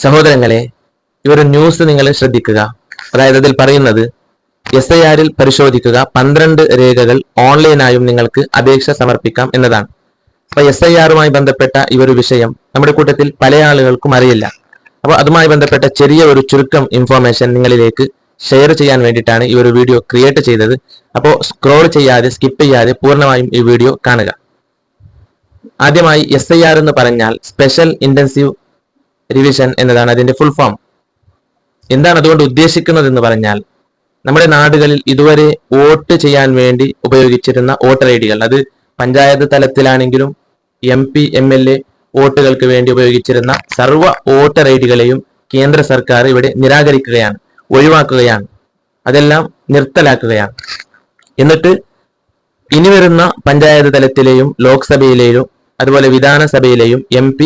സഹോദരങ്ങളെ, ഈ ഒരു ന്യൂസ് നിങ്ങൾ ശ്രദ്ധിക്കുക. അതായത് അതിൽ പറയുന്നത് SIR പരിശോധിക്കുക, 12 രേഖകൾ ഓൺലൈനായും നിങ്ങൾക്ക് അപേക്ഷ സമർപ്പിക്കാം എന്നതാണ്. അപ്പൊ SIR ബന്ധപ്പെട്ട ഈ ഒരു വിഷയം നമ്മുടെ കൂട്ടത്തിൽ പല ആളുകൾക്കും അറിയില്ല. അപ്പോൾ അതുമായി ബന്ധപ്പെട്ട ചെറിയ ഒരു ചുരുക്കം ഇൻഫോർമേഷൻ നിങ്ങളിലേക്ക് ഷെയർ ചെയ്യാൻ വേണ്ടിയിട്ടാണ് ഈ ഒരു വീഡിയോ ക്രിയേറ്റ് ചെയ്തത്. അപ്പോൾ സ്ക്രോൾ ചെയ്യാതെ, സ്കിപ്പ് ചെയ്യാതെ പൂർണ്ണമായും ഈ വീഡിയോ കാണുക. ആദ്യമായി SIR എന്ന് പറഞ്ഞാൽ സ്പെഷ്യൽ ഇന്റൻസീവ് റിവിഷൻ എന്നതാണ് അതിന്റെ ഫുൾ ഫോം. എന്താണ് അതുകൊണ്ട് ഉദ്ദേശിക്കുന്നത് എന്ന് പറഞ്ഞാൽ, നമ്മുടെ നാടുകളിൽ ഇതുവരെ വോട്ട് ചെയ്യാൻ വേണ്ടി ഉപയോഗിച്ചിരുന്ന വോട്ടർ ID കൾ, അത് പഞ്ചായത്ത് തലത്തിലാണെങ്കിലും MP MLA വോട്ടുകൾക്ക് വേണ്ടി ഉപയോഗിച്ചിരുന്ന സർവ്വ വോട്ടർ ID കളെയും കേന്ദ്ര സർക്കാർ ഇവിടെ നിരാകരിക്കുകയാണ്, ഒഴിവാക്കുകയാണ്, അതെല്ലാം നിർത്തലാക്കുകയാണ്. എന്നിട്ട് ഇനി വരുന്ന പഞ്ചായത്ത് തലത്തിലെയും ലോക്സഭയിലെയും അതുപോലെ വിധാനസഭയിലെയും MP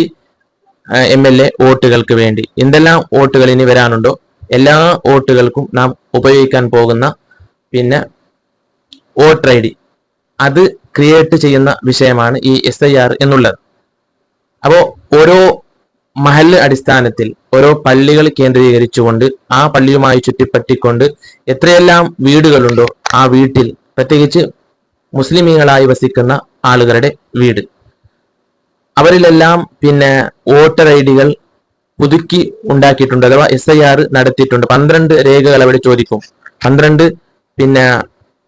MLA വോട്ടുകൾക്ക് വേണ്ടി എന്തെല്ലാം വോട്ടുകൾ ഇനി വരാനുണ്ടോ എല്ലാ വോട്ടുകൾക്കും നാം ഉപയോഗിക്കാൻ പോകുന്ന വോട്ടർ ID അത് ക്രിയേറ്റ് ചെയ്യുന്ന വിഷയമാണ് ഈ SIR എന്നുള്ളത്. അപ്പോൾ ഓരോ മഹല്ല് അടിസ്ഥാനത്തിൽ ഓരോ പള്ളികൾ കേന്ദ്രീകരിച്ചുകൊണ്ട് ആ പള്ളിയുമായി ചുറ്റിപ്പറ്റിക്കൊണ്ട് എത്രയെല്ലാം വീടുകളുണ്ടോ ആ വീട്ടിൽ, പ്രത്യേകിച്ച് മുസ്ലിമീങ്ങളായി വസിക്കുന്ന ആളുകളുടെ വീട്, അവരിലെല്ലാം വോട്ടർ ID കൾ പുതുക്കി ഉണ്ടാക്കിയിട്ടുണ്ട്, അഥവാ SIR നടത്തിയിട്ടുണ്ട്. 12 രേഖകൾ അവിടെ ചോദിക്കും, 12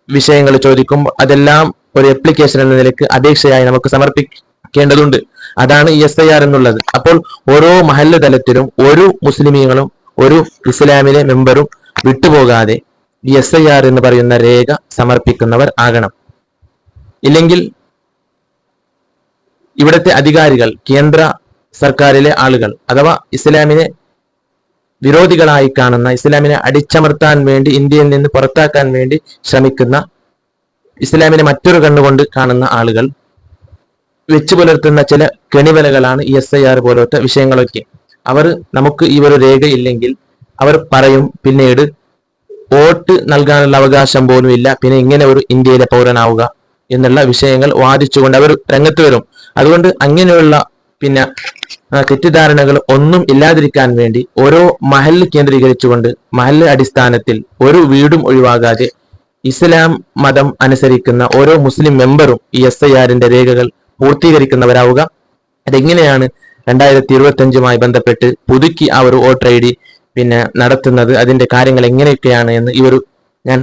വിഷയങ്ങൾ ചോദിക്കും. അതെല്ലാം ഒരു ആപ്ലിക്കേഷൻ എന്ന നിലയ്ക്ക് അപേക്ഷയായി നമുക്ക് സമർപ്പിക്കേണ്ടതുണ്ട്. അതാണ് ഈ SIR എന്നുള്ളത്. അപ്പോൾ ഓരോ മഹല്ല് തലത്തിലും ഒരു മുസ്ലിമീങ്ങളും ഒരു ഇസ്ലാമിലെ മെമ്പറും വിട്ടുപോകാതെ ഈ SIR എന്ന് പറയുന്ന രേഖ സമർപ്പിക്കുന്നവർ ആകണം. ഇല്ലെങ്കിൽ ഇവിടുത്തെ അധികാരികൾ, കേന്ദ്ര സർക്കാരിലെ ആളുകൾ, അഥവാ ഇസ്ലാമിനെ വിരോധികളായി കാണുന്ന, ഇസ്ലാമിനെ അടിച്ചമർത്താൻ വേണ്ടി, ഇന്ത്യയിൽ നിന്ന് പുറത്താക്കാൻ വേണ്ടി ശ്രമിക്കുന്ന, ഇസ്ലാമിനെ മറ്റൊരു കണ്ണുകൊണ്ട് കാണുന്ന ആളുകൾ വെച്ചു പുലർത്തുന്ന ചില കെണിവലകളാണ് ഈ SIR പോലത്തെ വിഷയങ്ങളൊക്കെ. അവർ നമുക്ക് ഈ ഒരു രേഖ ഇല്ലെങ്കിൽ അവർ പറയും പിന്നീട് വോട്ട് നൽകാനുള്ള അവകാശം പോലും ഇല്ല, പിന്നെ ഇങ്ങനെ ഒരു ഇന്ത്യയിലെ പൗരനാവുക എന്നുള്ള വിഷയങ്ങൾ വാദിച്ചുകൊണ്ട് അവർ രംഗത്ത് വരും. അതുകൊണ്ട് അങ്ങനെയുള്ള തെറ്റിദ്ധാരണകൾ ഒന്നും ഇല്ലാതിരിക്കാൻ വേണ്ടി ഓരോ മഹല്ല് കേന്ദ്രീകരിച്ചുകൊണ്ട് മഹല്ല് അടിസ്ഥാനത്തിൽ ഒരു വീടും ഒഴിവാകാതെ ഇസ്ലാം മതം അനുസരിക്കുന്ന ഓരോ മുസ്ലിം മെമ്പറും ഈ SIR രേഖകൾ പൂർത്തീകരിക്കുന്നവരാവുക. അതെങ്ങനെയാണ് 2025 ബന്ധപ്പെട്ട് പുതുക്കി ആ ഒരു വോട്ടർ ID നടത്തുന്നത്, അതിന്റെ കാര്യങ്ങൾ എങ്ങനെയൊക്കെയാണ് എന്ന് ഈ ഒരു ഞാൻ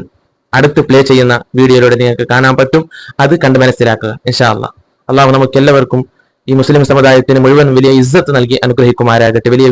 അടുത്ത് പ്ലേ ചെയ്യുന്ന വീഡിയോയിലൂടെ നിങ്ങൾക്ക് കാണാൻ പറ്റും. അത് കണ്ട് മനസ്സിലാക്കുക. ഇൻഷാ അല്ലാഹ്. അല്ലാഹു നമുക്ക് എല്ലാവർക്കും ഈ മുസ്ലിം സമുദായത്തിന് മുഴുവൻ വലിയ ഇസ്സത്ത് നൽകി അനുഗ്രഹിക്കുമാരാകട്ടെ. വലിയ